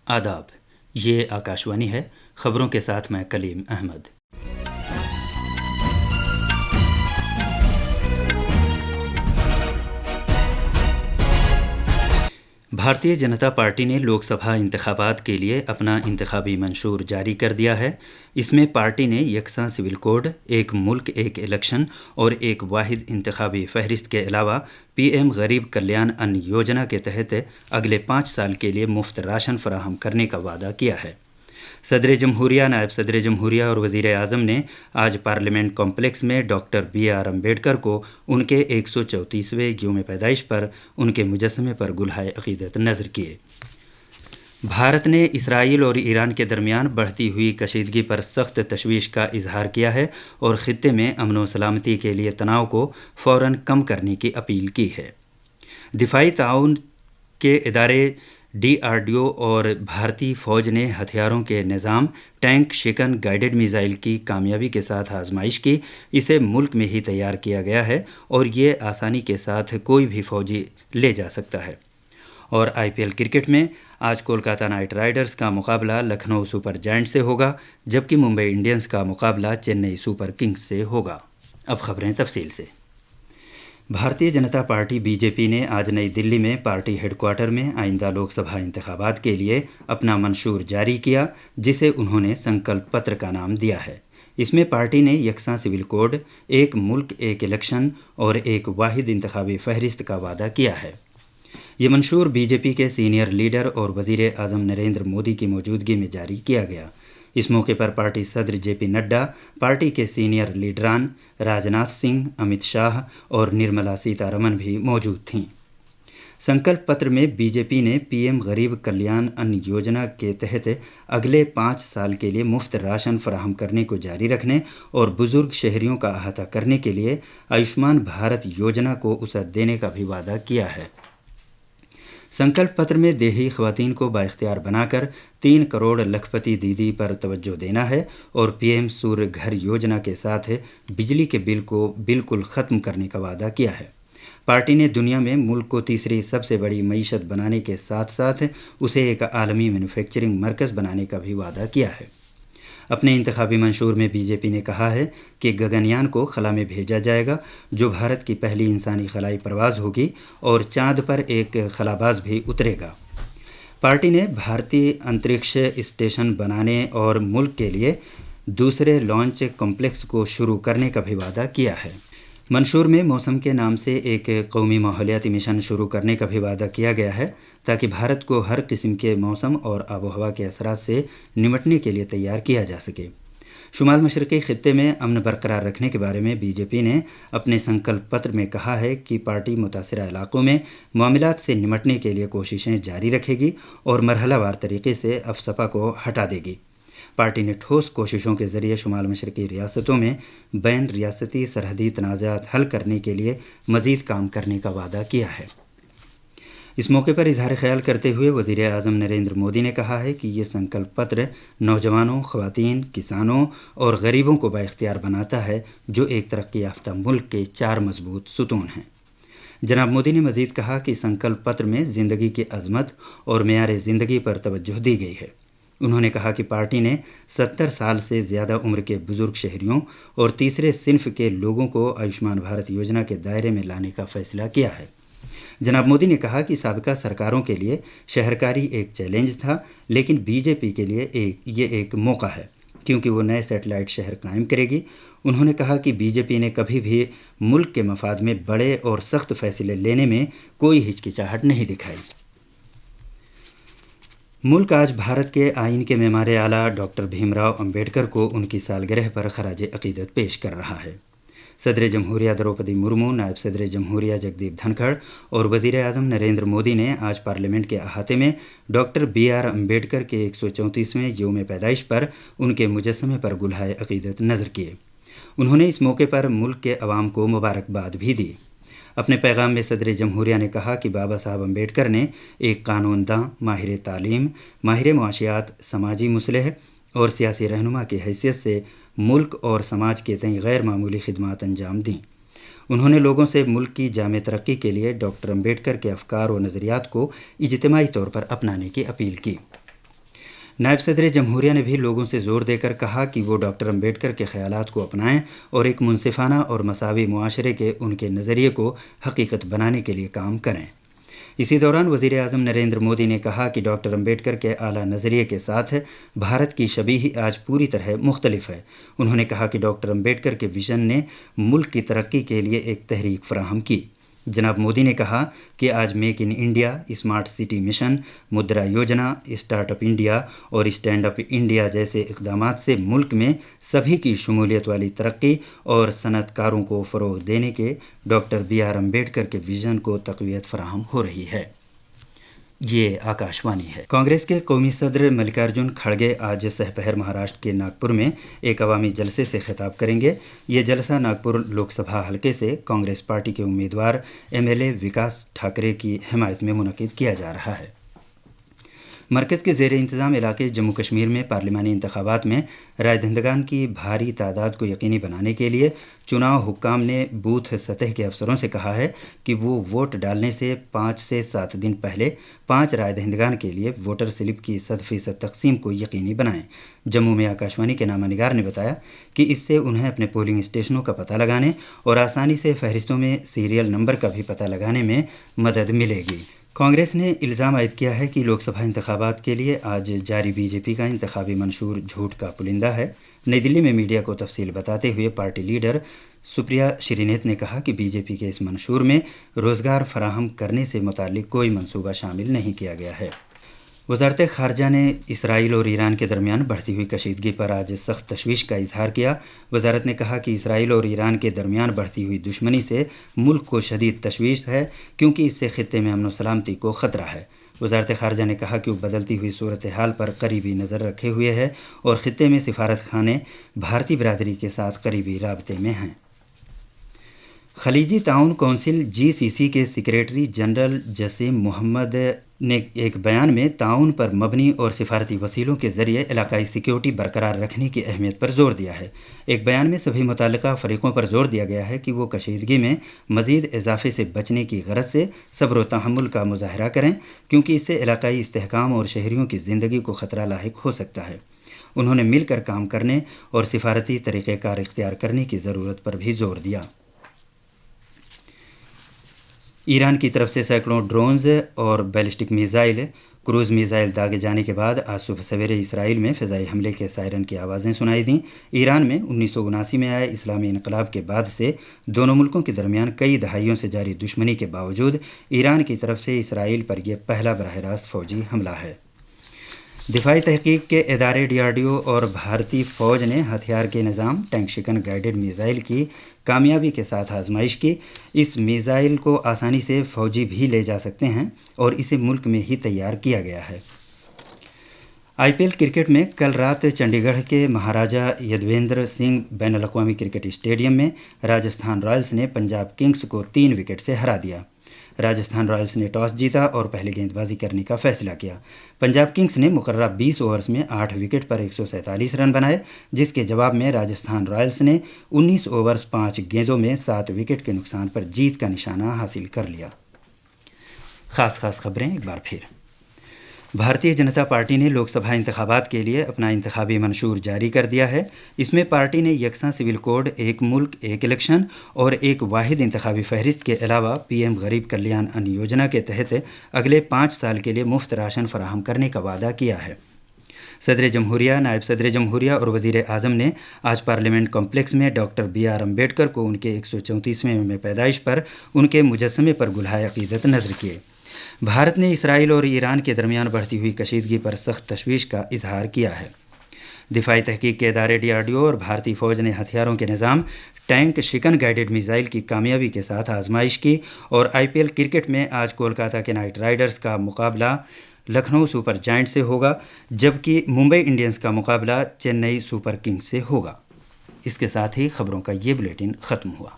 آداب، یہ آکاشوانی ہے۔ خبروں کے ساتھ میں کلیم احمد۔ بھارتیہ جنتا پارٹی نے لوک سبھا انتخابات کے لیے اپنا انتخابی منشور جاری کر دیا ہے۔ اس میں پارٹی نے یکساں سول کوڈ، ایک ملک ایک الیکشن اور ایک واحد انتخابی فہرست کے علاوہ پی ایم غریب کلیان ان یوجنا کے تحت اگلے 5 سال کے لیے مفت راشن فراہم کرنے کا وعدہ کیا ہے۔ صدر جمہوریہ، نائب صدر جمہوریہ اور وزیر اعظم نے آج پارلیمنٹ کمپلیکس میں ڈاکٹر بی آر امبیڈکر کو ان کے 134ویں یوم پیدائش پر ان کے مجسمے پر گلہائے عقیدت نذر کیے۔ بھارت نے اسرائیل اور ایران کے درمیان بڑھتی ہوئی کشیدگی پر سخت تشویش کا اظہار کیا ہے اور خطے میں امن و سلامتی کے لیے تناؤ کو فوراً کم کرنے کی اپیل کی ہے۔ دفاعی تعاون کے ادارے ڈی آر ڈی او اور بھارتی فوج نے ہتھیاروں کے نظام ٹینک شکن گائیڈڈ میزائل کی کامیابی کے ساتھ آزمائش کی۔ اسے ملک میں ہی تیار کیا گیا ہے اور یہ آسانی کے ساتھ کوئی بھی فوجی لے جا سکتا ہے۔ اور آئی پی ایل کرکٹ میں آج کولکاتہ نائٹ رائڈرز کا مقابلہ لکھنؤ سپر جائنٹ سے ہوگا، جبکہ ممبئی انڈینز کا مقابلہ چنئی سپر کنگز سے ہوگا۔ اب خبریں تفصیل سے۔ Bharatiya Janata party B J پی نے آج نئی دلی میں پارٹی ہیڈ کوارٹر میں آئندہ لوک سبھا انتخابات کے لیے اپنا منشور جاری کیا، جسے انہوں نے سنکلپ پتر کا نام دیا ہے۔ اس میں پارٹی نے یکساں سول کوڈ، ایک ملک ایک الیکشن اور ایک واحد انتخابی فہرست کا وعدہ کیا ہے۔ یہ منشور بی جے پی کے سینئر لیڈر اور وزیر اعظم نریندر مودی کی موجودگی میں جاری کیا گیا۔ اس موقع پر پارٹی صدر جے پی نڈا، پارٹی کے سینئر لیڈران راجناتھ سنگھ، امت شاہ اور نرملا سیتا رمن بھی موجود تھیں۔ سنکلپ پتر میں بی جے پی نے پی ایم غریب کلیان ان یوجنا کے تحت اگلے 5 سال کے لیے مفت راشن فراہم کرنے کو جاری رکھنے اور بزرگ شہریوں کا احاطہ کرنے کے لیے آیوشمان بھارت یوجنا کو وسعت دینے کا بھی وعدہ کیا ہے۔ سنکلپ پتر میں دیہی خواتین کو بااختیار بنا کر 3 کروڑ لکھ پتی دیدی پر توجہ دینا ہے اور پی ایم سوریہ گھر یوجنا کے ساتھ بجلی کے بل کو بالکل ختم کرنے کا وعدہ کیا ہے۔ پارٹی نے دنیا میں ملک کو تیسری سب سے بڑی معیشت بنانے کے ساتھ ساتھ اسے ایک عالمی مینوفیکچرنگ مرکز بنانے کا بھی وعدہ کیا ہے۔ اپنے انتخابی منشور میں بی جے پی نے کہا ہے کہ گگنیان کو خلا میں بھیجا جائے گا، جو بھارت کی پہلی انسانی خلائی پرواز ہوگی، اور چاند پر ایک خلاباز بھی اترے گا۔ پارٹی نے بھارتی انترکش اسٹیشن بنانے اور ملک کے لیے دوسرے لانچ کمپلیکس کو شروع کرنے کا بھی وعدہ کیا ہے۔ منشور میں موسم کے نام سے ایک قومی ماحولیاتی مشن شروع کرنے کا بھی وعدہ کیا گیا ہے، تاکہ بھارت کو ہر قسم کے موسم اور آب و ہوا کے اثرات سے نمٹنے کے لیے تیار کیا جا سکے۔ شمال مشرقی خطے میں امن برقرار رکھنے کے بارے میں بی جے پی نے اپنے سنکلپ پتر میں کہا ہے کہ پارٹی متاثرہ علاقوں میں معاملات سے نمٹنے کے لیے کوششیں جاری رکھے گی اور مرحلہ وار طریقے سے افسپا کو ہٹا دے گی۔ پارٹی نے ٹھوس کوششوں کے ذریعے شمال مشرقی ریاستوں میں بین ریاستی سرحدی تنازعات حل کرنے کے لیے مزید کام کرنے کا وعدہ کیا ہے۔ اس موقع پر اظہار خیال کرتے ہوئے وزیر اعظم نریندر مودی نے کہا ہے کہ یہ سنکلپ پتر نوجوانوں، خواتین، کسانوں اور غریبوں کو بااختیار بناتا ہے، جو ایک ترقی یافتہ ملک کے 4 مضبوط ستون ہیں۔ جناب مودی نے مزید کہا کہ سنکلپ پتر میں زندگی کی عظمت اور معیار زندگی پر توجہ دی گئی ہے۔ انہوں نے کہا کہ پارٹی نے 70 سال سے زیادہ عمر کے بزرگ شہریوں اور تیسرے صنف کے لوگوں کو آیوشمان بھارت یوجنا کے دائرے میں لانے کا فیصلہ کیا ہے۔ جناب مودی نے کہا کہ سابقہ سرکاروں کے لیے شہرکاری ایک چیلنج تھا، لیکن بی جے پی کے لیے یہ ایک موقع ہے، کیونکہ وہ نئے سیٹلائٹ شہر قائم کرے گی۔ انہوں نے کہا کہ بی جے پی نے کبھی بھی ملک کے مفاد میں بڑے اور سخت فیصلے لینے میں کوئی ہچکچاہٹ نہیں دکھائی۔ ملک آج بھارت کے آئین کے معمار اعلیٰ ڈاکٹر بھیم راؤ امبیڈکر کو ان کی سالگرہ پر خراج عقیدت پیش کر رہا ہے۔ صدر جمہوریہ دروپدی مرمو، نائب صدر جمہوریہ جگدیپ دھنکھڑ اور وزیر اعظم نریندر مودی نے آج پارلیمنٹ کے احاطے میں ڈاکٹر بی آر امبیڈکر کے 134ویں یوم پیدائش پر ان کے مجسمے پر گلہائے عقیدت نذر کیے۔ انہوں نے اس موقع پر ملک کے عوام کو مبارکباد بھی دی۔ اپنے پیغام میں صدر جمہوریہ نے کہا کہ بابا صاحب امبیڈکر نے ایک قانون داں، ماہر تعلیم، ماہر معاشیات، سماجی مصلح اور سیاسی رہنما کی حیثیت سے ملک اور سماج کے تئیں غیر معمولی خدمات انجام دیں۔ انہوں نے لوگوں سے ملک کی جامع ترقی کے لیے ڈاکٹر امبیڈکر کے افکار و نظریات کو اجتماعی طور پر اپنانے کی اپیل کی۔ نائب صدر جمہوریہ نے بھی لوگوں سے زور دے کر کہا کہ وہ ڈاکٹر امبیڈکر کے خیالات کو اپنائیں اور ایک منصفانہ اور مساوی معاشرے کے ان کے نظریے کو حقیقت بنانے کے لیے کام کریں۔ اسی دوران وزیر اعظم نریندر مودی نے کہا کہ ڈاکٹر امبیڈکر کے اعلیٰ نظریے کے ساتھ بھارت کی شبیہ آج پوری طرح مختلف ہے۔ انہوں نے کہا کہ ڈاکٹر امبیڈکر کے ویژن نے ملک کی ترقی کے لیے ایک تحریک فراہم کی۔ جناب مودی نے کہا کہ آج make in India, smart city mission, Mudra Yojana, start up India اور اسٹینڈ اپ انڈیا جیسے اقدامات سے ملک میں سبھی کی شمولیت والی ترقی اور صنعت کاروں کو فروغ دینے کے ڈاکٹر بی آر امبیڈکر کے ویژن کو تقویت فراہم ہو رہی ہے۔ یہ آکاشوانی ہے۔ کانگریس کے قومی صدر ملکارجن کھڑگے آج سہ پہر مہاراشٹر کے ناگپور میں ایک عوامی جلسے سے خطاب کریں گے۔ یہ جلسہ ناگپور لوک سبھا حلقے سے کانگریس پارٹی کے امیدوار ایم ایل اے وکاس ٹھاکرے کی حمایت میں منعقد کیا جا رہا ہے۔ مرکز کے زیر انتظام علاقے جموں کشمیر میں پارلیمانی انتخابات میں رائے دہندگان کی بھاری تعداد کو یقینی بنانے کے لیے چناؤ حکام نے بوتھ سطح کے افسروں سے کہا ہے کہ وہ ووٹ ڈالنے سے 5 سے 7 دن پہلے 5 رائے دہندگان کے لیے ووٹر سلپ کی 100% تقسیم کو یقینی بنائیں۔ جموں میں آکاشوانی کے نامہ نگار نے بتایا کہ اس سے انہیں اپنے پولنگ اسٹیشنوں کا پتہ لگانے اور آسانی سے فہرستوں میں سیریل نمبر کا بھی پتہ لگانے میں مدد ملے گی۔ کانگریس نے الزام عائد کیا ہے کہ لوک سبھا انتخابات کے لیے آج جاری بی جے پی کا انتخابی منشور جھوٹ کا پلندہ ہے۔ نئی دلی میں میڈیا کو تفصیل بتاتے ہوئے پارٹی لیڈر سپریا شرینیت نے کہا کہ بی جے پی کے اس منشور میں روزگار فراہم کرنے سے متعلق کوئی منصوبہ شامل نہیں کیا گیا ہے۔ وزارت خارجہ نے اسرائیل اور ایران کے درمیان بڑھتی ہوئی کشیدگی پر آج سخت تشویش کا اظہار کیا۔ وزارت نے کہا کہ اسرائیل اور ایران کے درمیان بڑھتی ہوئی دشمنی سے ملک کو شدید تشویش ہے، کیونکہ اس سے خطے میں امن و سلامتی کو خطرہ ہے۔ وزارت خارجہ نے کہا کہ وہ بدلتی ہوئی صورتحال پر قریبی نظر رکھے ہوئے ہے اور خطے میں سفارت خانے بھارتی برادری کے ساتھ قریبی رابطے میں ہیں۔ خلیجی تعاون کونسل جی سی سی کے سیکریٹری جنرل جسیم محمد نے ایک بیان میں تعاون پر مبنی اور سفارتی وسیلوں کے ذریعے علاقائی سیکیورٹی برقرار رکھنے کی اہمیت پر زور دیا ہے۔ ایک بیان میں سبھی متعلقہ فریقوں پر زور دیا گیا ہے کہ وہ کشیدگی میں مزید اضافے سے بچنے کی غرض سے صبر و تحمل کا مظاہرہ کریں، کیونکہ اس سے علاقائی استحکام اور شہریوں کی زندگی کو خطرہ لاحق ہو سکتا ہے۔ انہوں نے مل کر کام کرنے اور سفارتی طریقہ کار اختیار کرنے کی ضرورت پر بھی زور دیا۔ ایران کی طرف سے سینکڑوں ڈرونز اور بیلسٹک میزائل، کروز میزائل داغے جانے کے بعد آج صبح سویرے اسرائیل میں فضائی حملے کے سائرن کی آوازیں سنائی دیں۔ ایران میں 1979 میں آئے اسلامی انقلاب کے بعد سے دونوں ملکوں کے درمیان کئی دہائیوں سے جاری دشمنی کے باوجود ایران کی طرف سے اسرائیل پر یہ پہلا براہ راست فوجی حملہ ہے۔ دفاعی تحقیق کے ادارے ڈی آر ڈی او اور بھارتی فوج نے ہتھیار کے نظام ٹینک شکن گائیڈڈ میزائل کی کامیابی کے ساتھ آزمائش کی۔ اس میزائل کو آسانی سے فوجی بھی لے جا سکتے ہیں اور اسے ملک میں ہی تیار کیا گیا ہے۔ آئی پی ایل کرکٹ میں کل رات چنڈی گڑھ کے مہاراجہ یدویندر سنگھ بین الاقوامی کرکٹ اسٹیڈیم میں راجستھان رائلز نے پنجاب کنگز کو 3 وکٹ سے ہرا دیا۔ راجستھان رائلز نے ٹاس جیتا اور پہلے گیند بازی کرنے کا فیصلہ کیا۔ پنجاب کنگز نے مقررہ 20 اوورز میں 8 وکٹ پر 147 رن بنائے، جس کے جواب میں راجستھان رائلز نے 19 اوورز 5 گیندوں میں 7 وکٹ کے نقصان پر جیت کا نشانہ حاصل کر لیا۔ خاص خبریں ایک بار پھر۔ بھارتیہ جنتا پارٹی نے لوک سبھا انتخابات کے لیے اپنا انتخابی منشور جاری کر دیا ہے۔ اس میں پارٹی نے یکساں سول کوڈ، ایک ملک ایک الیکشن اور ایک واحد انتخابی فہرست کے علاوہ پی ایم غریب کلیان ان یوجنا کے تحت اگلے 5 سال کے لیے مفت راشن فراہم کرنے کا وعدہ کیا ہے۔ صدر جمہوریہ، نائب صدر جمہوریہ اور وزیر اعظم نے آج پارلیمنٹ کمپلیکس میں ڈاکٹر بی آر امبیڈکر کو ان کے 134ویں یوم پیدائش پر ان کے مجسمے پر گلہائے عقیدت نذر کیے۔ بھارت نے اسرائیل اور ایران کے درمیان بڑھتی ہوئی کشیدگی پر سخت تشویش کا اظہار کیا ہے۔ دفاعی تحقیق کے ادارے ڈی آر ڈی او اور بھارتی فوج نے ہتھیاروں کے نظام ٹینک شکن گائیڈڈ میزائل کی کامیابی کے ساتھ آزمائش کی، اور آئی پی ایل کرکٹ میں آج کولکاتہ کے نائٹ رائڈرز کا مقابلہ لکھنؤ سپر جائنٹ سے ہوگا، جبکہ ممبئی انڈینز کا مقابلہ چنئی سپر کنگز سے ہوگا۔ اس کے ساتھ ہی خبروں کا یہ بلیٹن ختم ہوا۔